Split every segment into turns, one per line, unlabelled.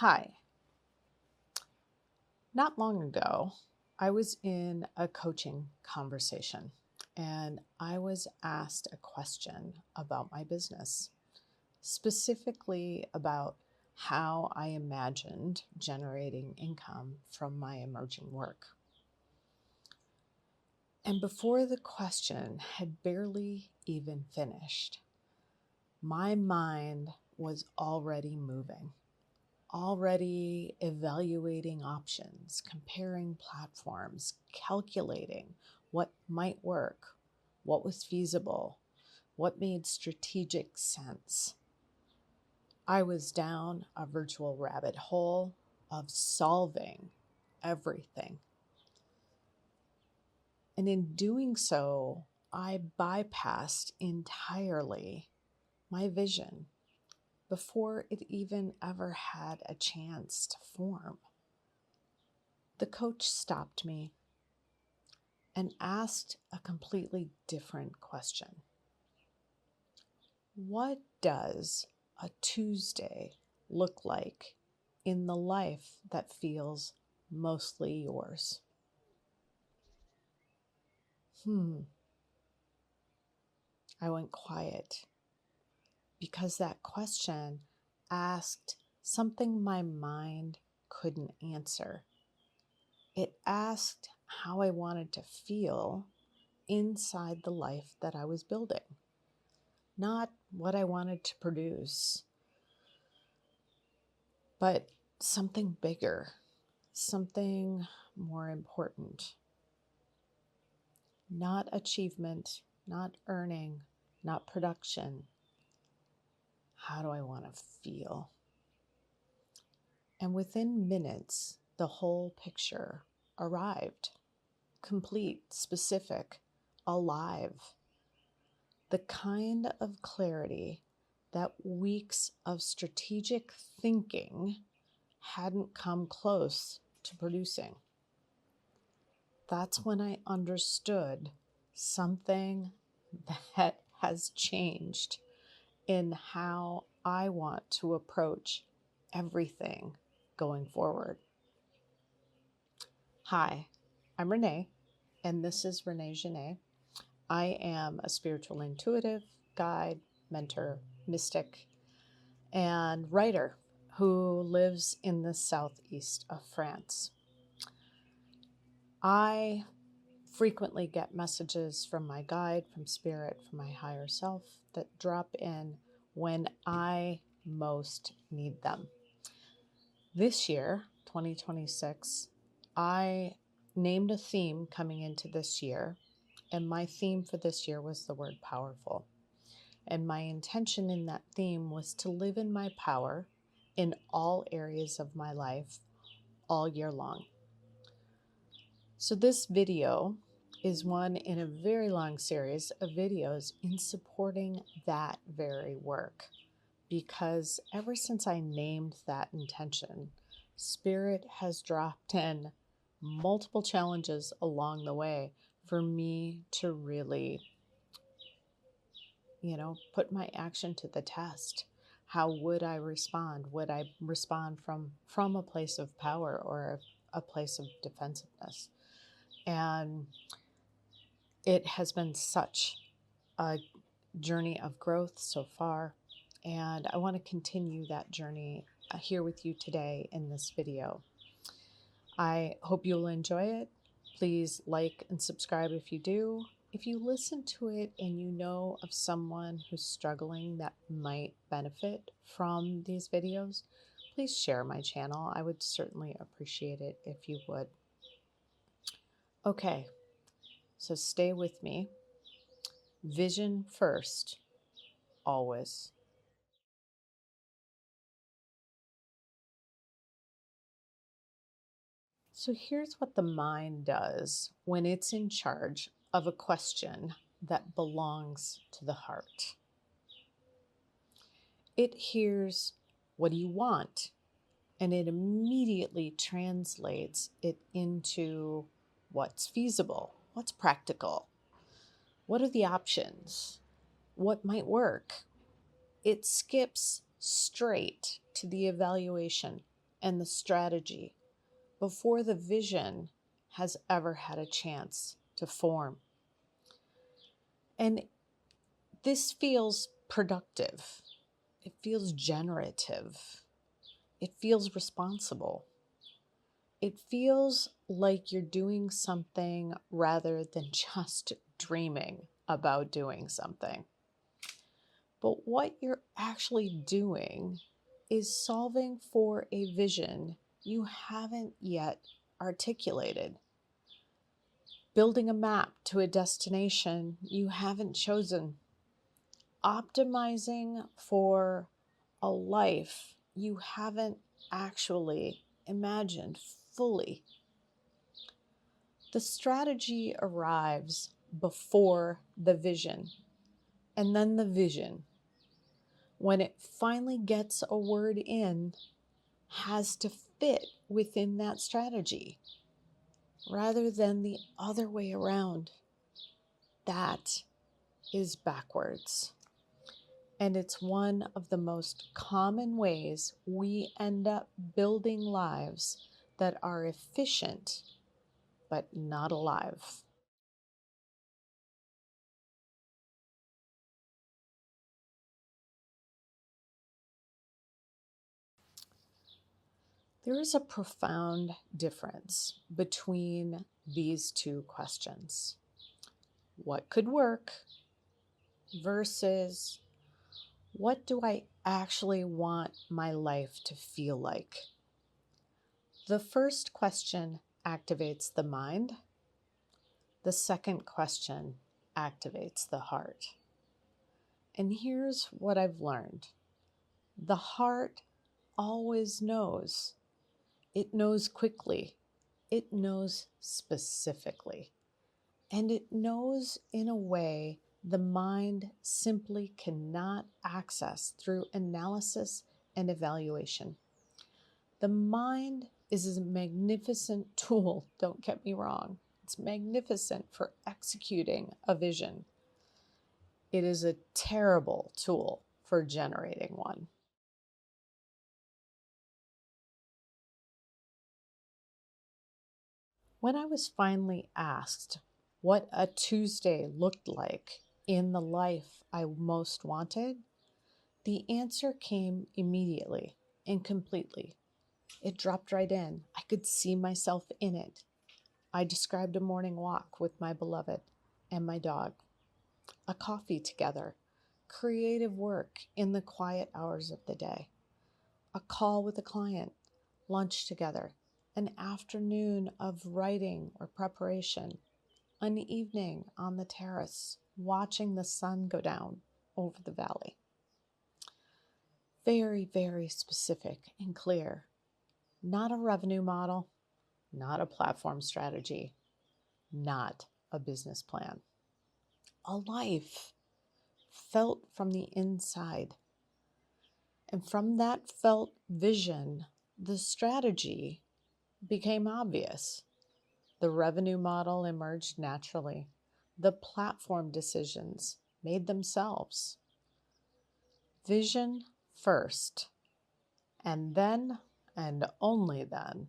Hi. Not long ago, I was in a coaching conversation and I was asked a question about my business, specifically about how I imagined generating income from my emerging work. And before the question had barely even finished, my mind was already moving, already evaluating options, comparing platforms, calculating what might work, what was feasible, what made strategic sense. I was down a virtual rabbit hole of solving everything. And in doing so, I bypassed entirely my vision before it even ever had a chance to form. The coach stopped me and asked a completely different question. What does a Tuesday look like in the life that feels mostly yours? I went quiet because that question asked something my mind couldn't answer. It asked how I wanted to feel inside the life that I was building, not what I wanted to produce, but something bigger, something more important. Not achievement, not earning, not production. How do I want to feel? And within minutes, the whole picture arrived, complete, specific, alive. The kind of clarity that weeks of strategic thinking hadn't come close to producing. That's when I understood something that has changed in how I want to approach everything going forward. Hi, I'm Renee, and this is Renee Genet. I am a spiritual intuitive, guide, mentor, mystic, and writer who lives in the southeast of France. I frequently get messages from my guide, from spirit, from my higher self that drop in when I most need them. This year, 2026, I named a theme coming into this year, and my theme for this year was the word powerful. And my intention in that theme was to live in my power in all areas of my life all year long. So this video is one in a very long series of videos in supporting that very work. Because ever since I named that intention, Spirit has dropped in multiple challenges along the way for me to really, put my action to the test. How would I respond? Would I respond from a place of power or a place of defensiveness? And it has been such a journey of growth so far, and I want to continue that journey here with you today in this video. I hope you'll enjoy it. Please like and subscribe if you do. If you listen to it and you know of someone who's struggling that might benefit from these videos, please share my channel. I would certainly appreciate it if you would. Okay, so stay with me. Vision first, always. So here's what the mind does when it's in charge of a question that belongs to the heart. It hears, "What do you want?" And it immediately translates it into what's feasible, what's practical, what are the options, what might work. It skips straight to the evaluation and the strategy before the vision has ever had a chance to form. And this feels productive. It feels generative. It feels responsible. It feels like you're doing something rather than just dreaming about doing something. But what you're actually doing is solving for a vision you haven't yet articulated, building a map to a destination you haven't chosen, optimizing for a life you haven't actually imagined fully. The strategy arrives before the vision, and then the vision, when it finally gets a word in, has to fit within that strategy rather than the other way around. That is backwards. And it's one of the most common ways we end up building lives that are efficient but not alive. There is a profound difference between these two questions. What could work versus what do I actually want my life to feel like? The first question activates the mind. The second question activates the heart. And here's what I've learned. The heart always knows. It knows quickly. It knows specifically. And it knows in a way the mind simply cannot access through analysis and evaluation. The mind is a magnificent tool, don't get me wrong. It's magnificent for executing a vision. It is a terrible tool for generating one. When I was finally asked what a Tuesday looked like in the life I most wanted, the answer came immediately and completely. It dropped right in. I could see myself in it. I described a morning walk with my beloved and my dog, a coffee together, creative work in the quiet hours of the day, a call with a client, lunch together, an afternoon of writing or preparation, an evening on the terrace, watching the sun go down over the valley. Very, very specific and clear. Not a revenue model, not a platform strategy, not a business plan. A life felt from the inside. And from that felt vision, the strategy became obvious. The revenue model emerged naturally. The platform decisions made themselves. Vision first, and then, and only then,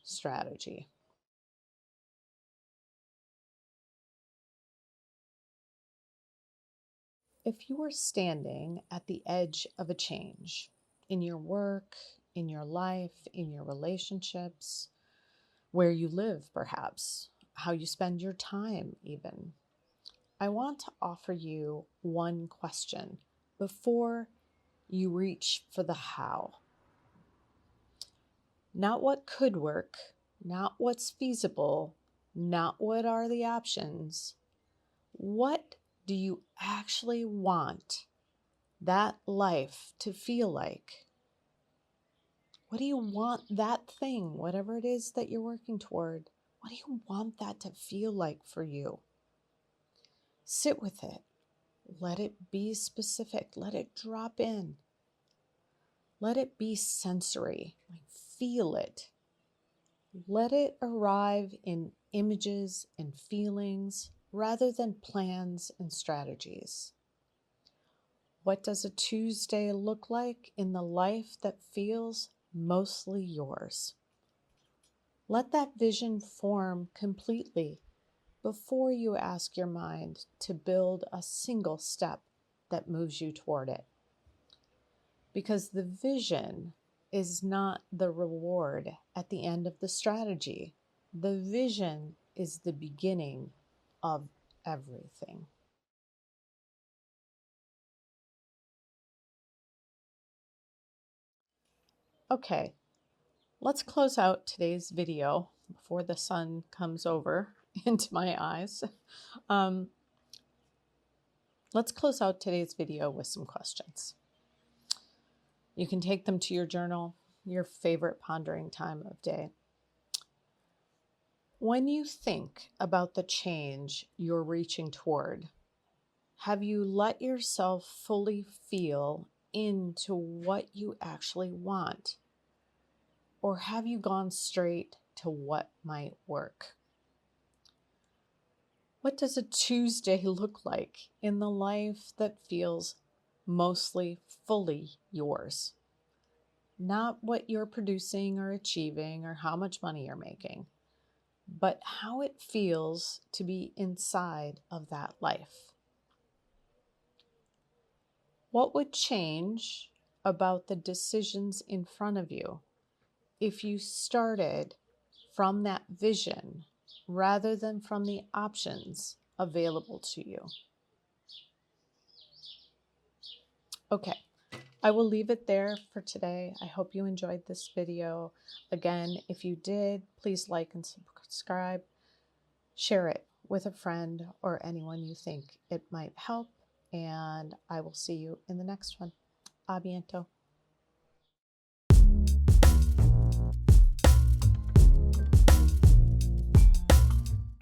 strategy. If you are standing at the edge of a change in your work, in your life, in your relationships, where you live perhaps, how you spend your time even, I want to offer you one question before you reach for the how. Not what could work, not what's feasible, not what are the options. What do you actually want that life to feel like? What do you want that thing, whatever it is that you're working toward, what do you want that to feel like for you? Sit with it. Let it be specific. Let it drop in. Let it be sensory. Like feel it. Let it arrive in images and feelings rather than plans and strategies. What does a Tuesday look like in the life that feels mostly yours. Let that vision form completely before you ask your mind to build a single step that moves you toward it. Because the vision is not the reward at the end of the strategy. The vision is the beginning of everything. Okay, let's close out today's video before the sun comes over into my eyes. Um, let's close out today's video with some questions. You can take them to your journal, your favorite pondering time of day. When you think about the change you're reaching toward, have you let yourself fully feel into what you actually want? Or have you gone straight to what might work? What does a Tuesday look like in the life that feels mostly fully yours? Not what you're producing or achieving or how much money you're making, but how it feels to be inside of that life. What would change about the decisions in front of you if you started from that vision rather than from the options available to you? Okay, I will leave it there for today. I hope you enjoyed this video. Again, if you did, please like and subscribe. Share it with a friend or anyone you think it might help. And I will see you in the next one. A biento.